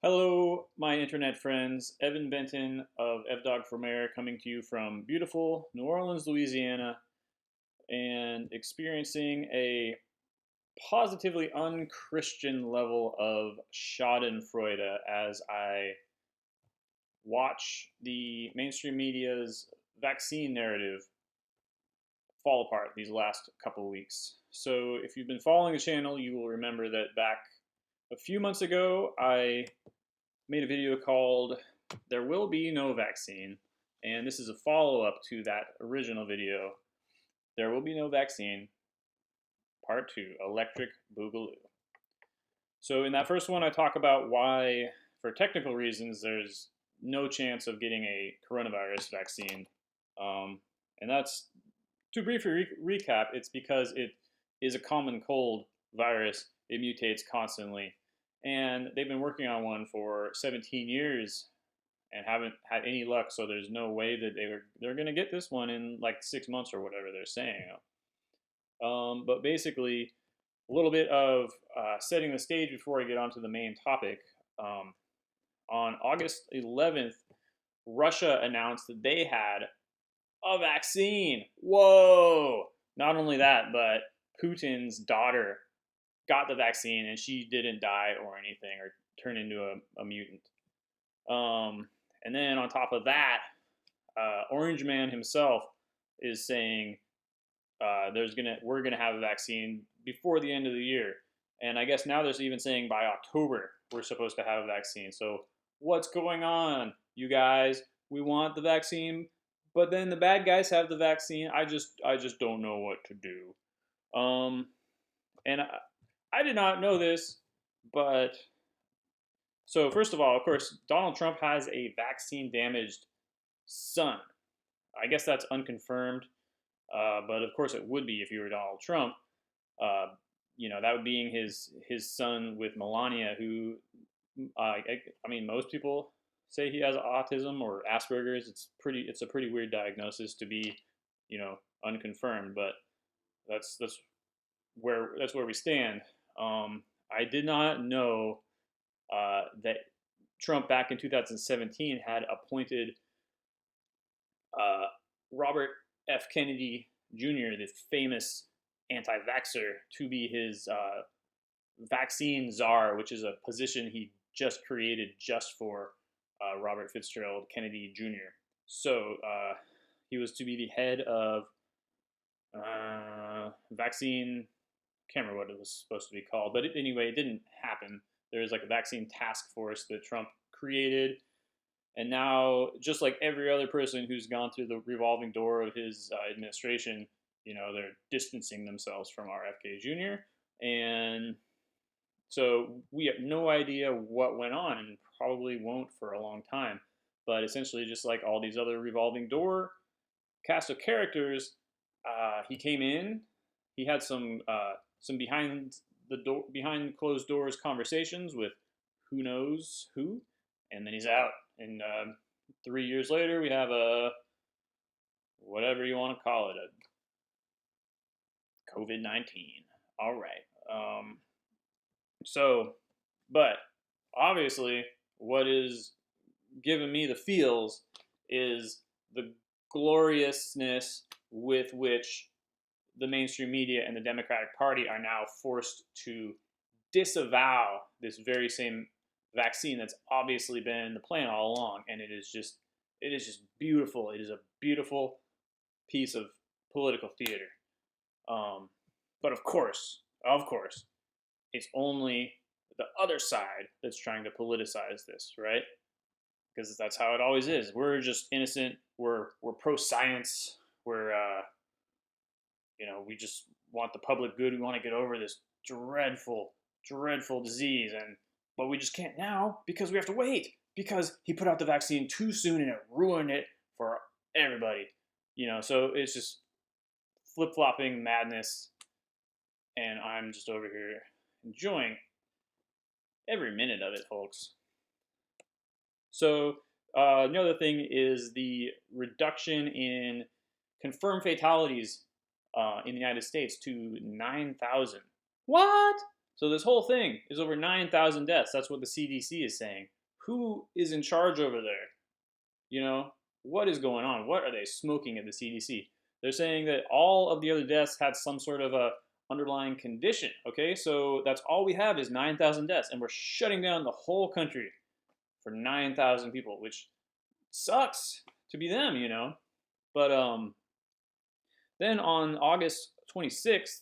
Hello, my internet friends. Evan-Benton of Dogg for Mayor coming to you from beautiful New Orleans, Louisiana, and experiencing a positively unchristian level of schadenfreude as I watch the mainstream media's vaccine narrative fall apart these last couple of weeks. So, if you've been following the channel, you will remember that back a few months ago, I made a video called There Will Be No Vaccine, and this is a follow-up to that original video, There Will Be No Vaccine, Part 2, Electric Boogaloo. So in that first one, I talk about why, for technical reasons, there's no chance of getting a coronavirus vaccine. And that's, to briefly recap, it's because it is a common cold virus. It mutates constantly. And they've been working on one for 17 years and haven't had any luck. So there's no way that they're going to get this one in like 6 months or whatever they're saying. But basically, a little bit of setting the stage before I get onto the main topic. On August 11th, Russia announced that they had a vaccine. Whoa! Not only that, but Putin's daughter got the vaccine and she didn't die or anything or turn into a mutant. And then on top of that, Orange Man himself is saying we're gonna have a vaccine before the end of the year, and I guess now there's even saying by October we're supposed to have a vaccine. So what's going on, you guys? We want the vaccine, but then the bad guys have the vaccine. I just don't know what to do. And I did not know this, but so first of all, of course, Donald Trump has a vaccine damaged son. I guess that's unconfirmed, but of course it would be if you were Donald Trump. Uh, that would being his son with Melania, who I mean, most people say he has autism or Asperger's. It's a pretty weird diagnosis to be, unconfirmed, but that's where we stand. I did not know that Trump back in 2017 had appointed uh, Robert F. Kennedy Jr., the famous anti-vaxxer, to be his vaccine czar, which is a position he just created just for Robert Fitzgerald Kennedy Jr. So he was to be the head of vaccine. Can't remember what it was supposed to be called, but anyway, it didn't happen. There was like a vaccine task force that Trump created, and now, just like every other person who's gone through the revolving door of his administration, they're distancing themselves from RFK Jr. And so we have no idea what went on, and probably won't for a long time. But essentially, just like all these other revolving door cast of characters, he came in. He had some behind closed doors conversations with who knows who, and then he's out. And 3 years later, we have a whatever you want to call it, a COVID-19. All right. But obviously, what is giving me the feels is the gloriousness with which the mainstream media and the Democratic Party are now forced to disavow this very same vaccine that's obviously been the plan all along. And it is just beautiful. It is a beautiful piece of political theater. But of course, it's only the other side that's trying to politicize this, right? Because that's how it always is. We're just innocent. We're pro science. We're we just want the public good. We want to get over this dreadful disease, but we just can't now because we have to wait because he put out the vaccine too soon and it ruined it for everybody. So it's just flip-flopping madness, and I'm just over here enjoying every minute of it, folks. So another thing is the reduction in confirmed fatalities in the United States to 9,000. What? So this whole thing is over 9,000 deaths. That's what the CDC is saying. Who is in charge over there? You know, what is going on? What are they smoking at the CDC? They're saying that all of the other deaths had some sort of a underlying condition. Okay, so that's all we have is 9,000 deaths, and we're shutting down the whole country for 9,000 people, which sucks to be them, you know. But then on August 26th,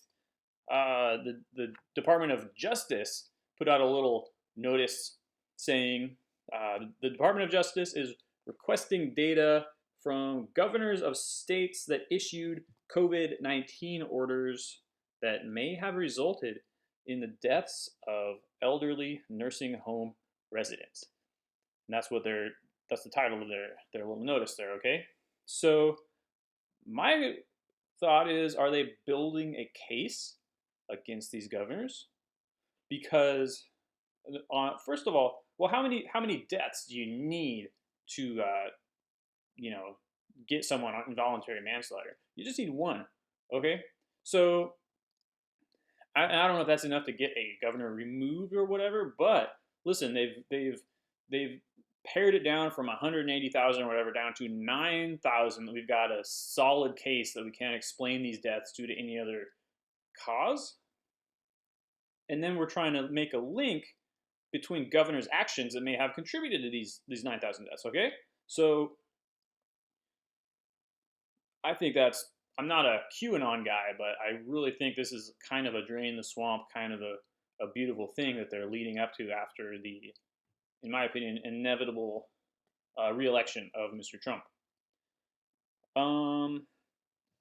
the Department of Justice put out a little notice saying the Department of Justice is requesting data from governors of states that issued COVID-19 orders that may have resulted in the deaths of elderly nursing home residents. And that's the title of their little notice there, okay? So my thought is, are they building a case against these governors? Because first of all, well, how many deaths do you need to get someone on involuntary manslaughter? You just need one, okay? So I don't know if that's enough to get a governor removed or whatever, but listen, they've pared it down from 180,000 or whatever down to 9,000. We've got a solid case that we can't explain these deaths due to any other cause. And then we're trying to make a link between governors' actions that may have contributed to these 9,000 deaths, okay? So I think I'm not a QAnon guy, but I really think this is kind of a drain the swamp, kind of a beautiful thing that they're leading up to after the, in my opinion, inevitable re-election of Mr. Trump.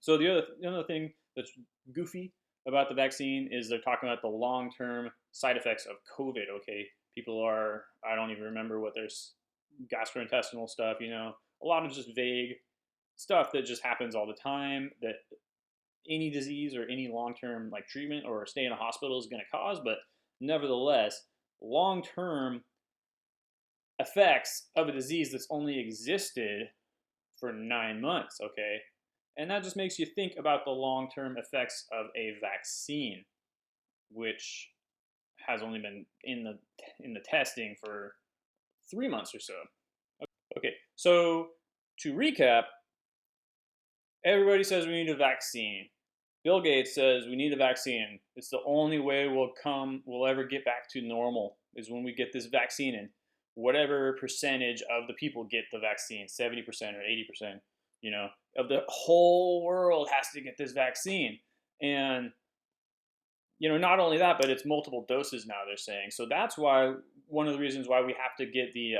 So the other thing that's goofy about the vaccine is they're talking about the long-term side effects of COVID. Okay, people are, I don't even remember what there's gastrointestinal stuff. You know, a lot of just vague stuff that just happens all the time that any disease or any long-term like treatment or stay in a hospital is going to cause. But nevertheless, long-term effects of a disease that's only existed for 9 months, okay? And that just makes you think about the long-term effects of a vaccine, which has only been in the testing for 3 months or so. Okay, so to recap, everybody says we need a vaccine. Bill Gates says we need a vaccine. It's the only way we'll ever get back to normal is when we get this vaccine in. Whatever percentage of the people get the vaccine, 70% or 80%, you know, of the whole world has to get this vaccine. And, you know, not only that, but it's multiple doses now, they're saying. So that's why, one of the reasons why we have to get the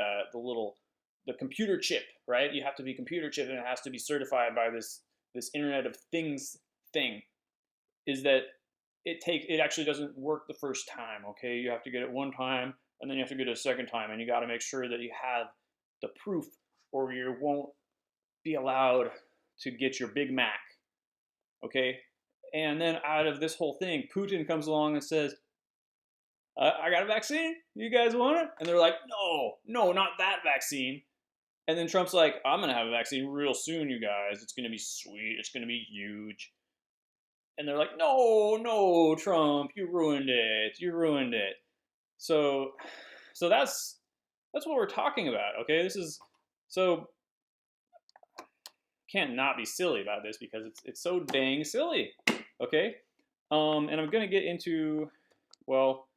computer chip, right? You have to be computer chip and it has to be certified by this Internet of Things thing, is that it actually doesn't work the first time, okay? You have to get it one time, and then you have to get it a second time, and you got to make sure that you have the proof, or you won't be allowed to get your Big Mac, okay? And then out of this whole thing, Putin comes along and says, I got a vaccine, you guys want it? And they're like, no, not that vaccine. And then Trump's like, I'm going to have a vaccine real soon, you guys. It's going to be sweet. It's going to be huge. And they're like, no, Trump, you ruined it. You ruined it. So that's what we're talking about, okay? Can't not be silly about this because it's so dang silly, okay? And I'm gonna get into, well,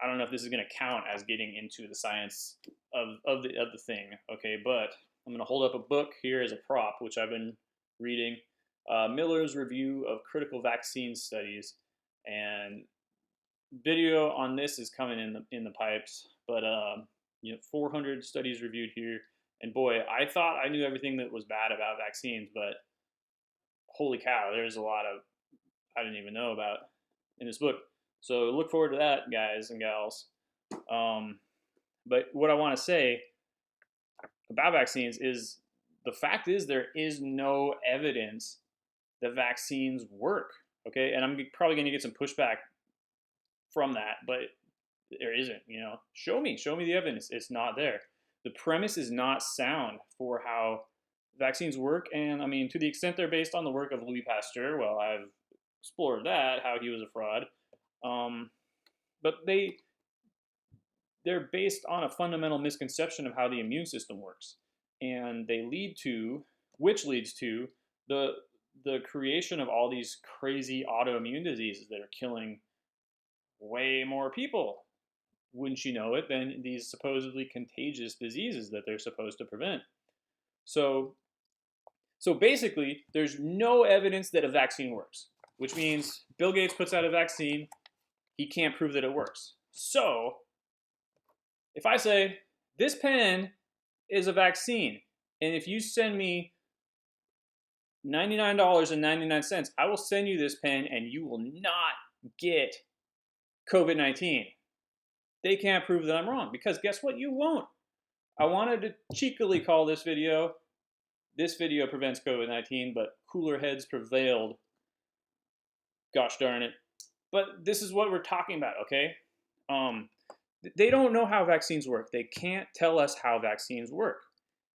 I don't know if this is gonna count as getting into the science of the thing, okay? But I'm gonna hold up a book here as a prop, which I've been reading, Miller's Review of Critical Vaccine Studies, and video on this is coming in the pipes, but 400 studies reviewed here, and boy, I thought I knew everything that was bad about vaccines, but holy cow, there's a lot of I didn't even know about in this book. So look forward to that, guys and gals. But what I want to say about vaccines is the fact is there is no evidence that vaccines work. Okay, and I'm probably going to get some pushback from that, but there isn't. You know, show me the evidence. It's not there. The premise is not sound for how vaccines work, and I mean, to the extent they're based on the work of Louis Pasteur, well, I've explored that, how he was a fraud. Um, but they're based on a fundamental misconception of how the immune system works, and which leads to the the creation of all these crazy autoimmune diseases that are killing way more people, wouldn't you know it, than these supposedly contagious diseases that they're supposed to prevent. So, so basically, there's no evidence that a vaccine works, which means Bill Gates puts out a vaccine, he can't prove that it works. So, if I say this pen is a vaccine, and if you send me $99.99, I will send you this pen and you will not get COVID-19. They can't prove that I'm wrong, because guess what? You won't. I wanted to cheekily call this video prevents COVID-19, but cooler heads prevailed. Gosh darn it. But this is what we're talking about, okay? Um, they don't know how vaccines work. They can't tell us how vaccines work.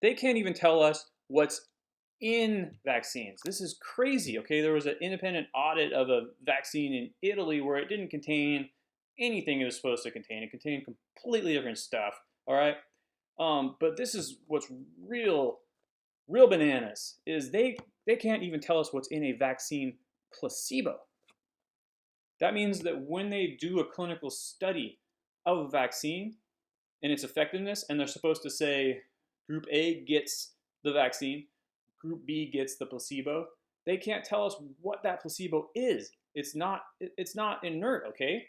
They can't even tell us what's in vaccines. This is crazy, okay? There was an independent audit of a vaccine in Italy where it didn't contain anything it was supposed to contain. It contained completely different stuff, all right? But this is what's real bananas, is they can't even tell us what's in a vaccine placebo. That means that when they do a clinical study of a vaccine and its effectiveness, and they're supposed to say group A gets the vaccine, group B gets the placebo, they can't tell us what that placebo is. It's not inert, okay?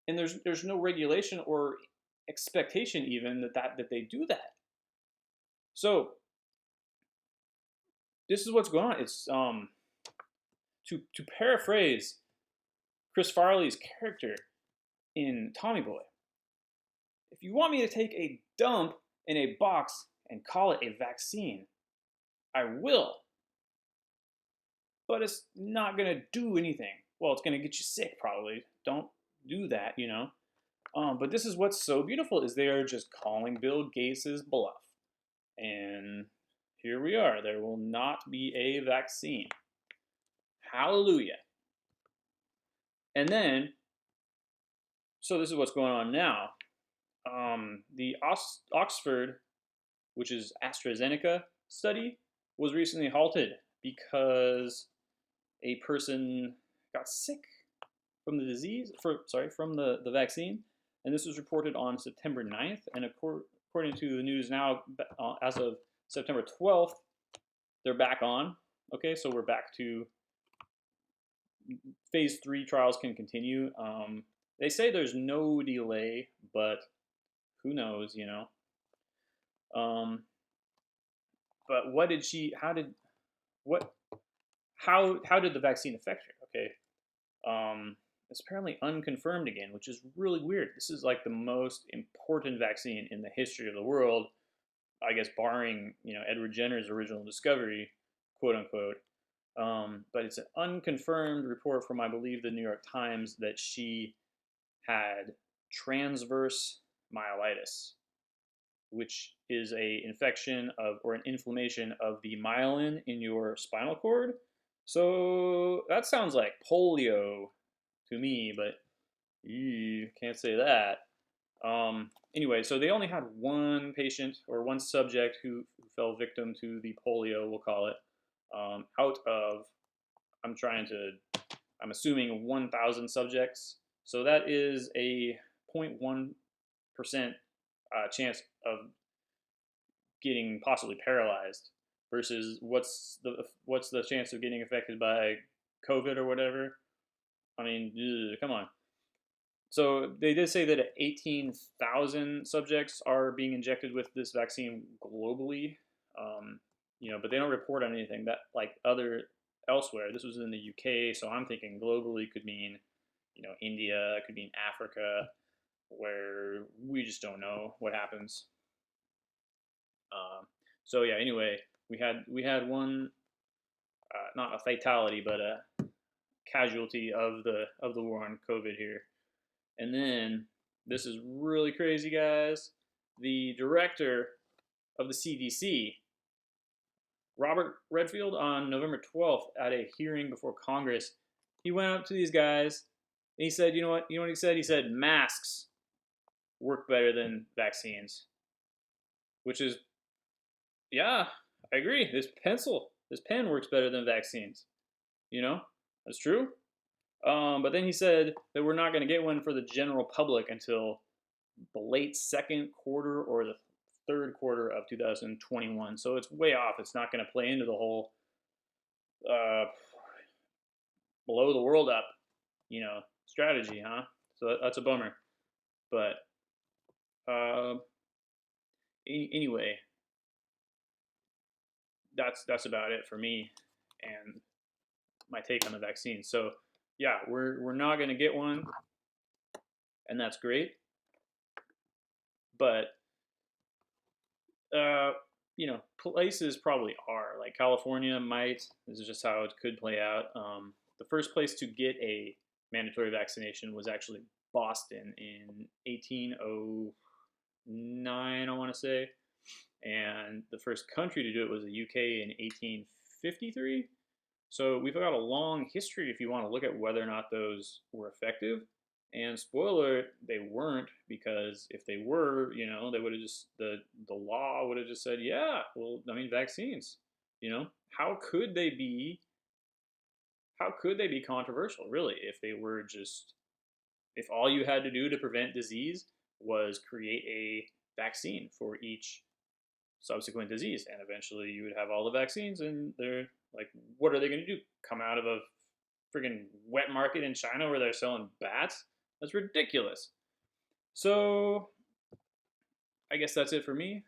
And there's no regulation or expectation even that they do that. So this is what's going on. It's to paraphrase Chris Farley's character in Tommy Boy. If you want me to take a dump in a box and call it a vaccine, I will. But it's not going to do anything. Well, it's going to get you sick probably. Don't do that, you know. But this is what's so beautiful, is they are just calling Bill Gates' bluff. And here we are. There will not be a vaccine. Hallelujah. And then, so this is what's going on now. The Oxford, which is AstraZeneca study, was recently halted because a person got sick from the disease, from the vaccine. And this was reported on September 9th. And according to the news now, as of September 12th, they're back on. Okay, so we're back to phase 3 trials can continue. They say there's no delay, but who knows, you know. But what did she? How did the vaccine affect her? Okay, it's apparently unconfirmed again, which is really weird. This is like the most important vaccine in the history of the world, I guess, barring Edward Jenner's original discovery, quote unquote. But it's an unconfirmed report from, I believe, the New York Times, that she had transverse myelitis, which is a infection or an inflammation of the myelin in your spinal cord. So that sounds like polio to me, but you can't say that. Anyway, so they only had one patient or one subject who fell victim to the polio, we'll call it, out of, I'm assuming 1,000 subjects. So that is a 0.1% chance of getting possibly paralyzed, versus what's the chance of getting affected by COVID or whatever. I mean, come on. So they did say that 18,000 subjects are being injected with this vaccine globally, but they don't report on anything that like elsewhere. This was in the UK, so I'm thinking globally could mean, India, it could mean Africa, where we just don't know what happens. So yeah, anyway, we had one, not a fatality, but a casualty of the war on COVID here. And then, this is really crazy, guys. The director of the CDC, Robert Redfield, on November 12th at a hearing before Congress, he went up to these guys And he said, you know what he said? He said masks work better than vaccines, which is, yeah, I agree. This pen works better than vaccines. You know, that's true. But then he said that we're not going to get one for the general public until the late second quarter or the third quarter of 2021. So it's way off. It's not going to play into the whole uh, blow the world up, strategy, huh? So that's a bummer. But uh, anyway, that's about it for me and my take on the vaccine. So yeah, we're not going to get one, and that's great. But uh, places probably are like California might. This is just how it could play out. The first place to get a mandatory vaccination was actually Boston in 1809, I want to say, and the first country to do it was the UK in 1853. So we've got a long history if you want to look at whether or not those were effective. And spoiler, they weren't, because if they were, they would have just the law would have just said, yeah, well, I mean, vaccines. How could they be? How could they be controversial, really, if they were just if all you had to do to prevent disease was create a vaccine for each subsequent disease, and eventually you would have all the vaccines, and they're like, what are they going to do? Come out of a freaking wet market in China where they're selling bats? That's ridiculous. So I guess that's it for me.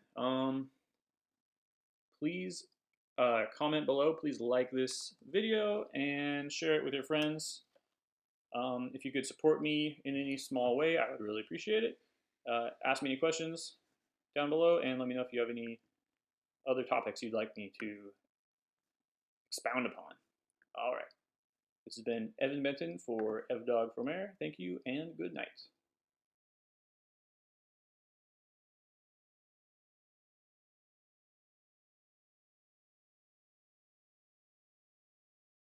Please comment below. Please like this video and share it with your friends. If you could support me in any small way, I would really appreciate it. Ask me any questions down below, and let me know if you have any other topics you'd like me to expound upon. All right. This has been Evan Benton for Dogg for Mayor. Thank you and good night.